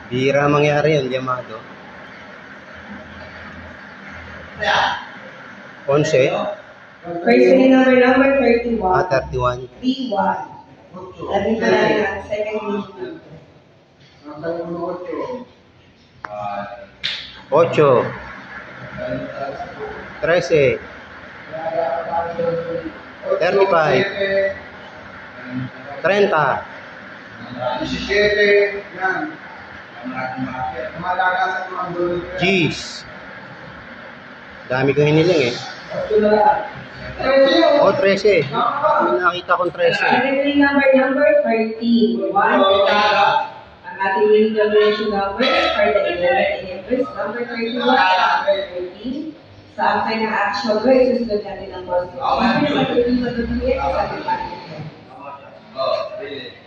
Bira mangyari yun, Yamado. 11. Question number 31. 31. B1. Labi pa lang ang second meeting. 8. 13. 35. 30. 17. Yan. Malakasan mga dulo. Jeez. Dami kong hiniling eh. Oh, 13. May nakita kong 13. Entry number 30. 1. Ang ating winning combination number for the 11 inhibitors. Number 31 number 13. Sa akin na actual go, isusunod natin ang boss. Sa 30 matutulungan sa ating pattern. Oh, really.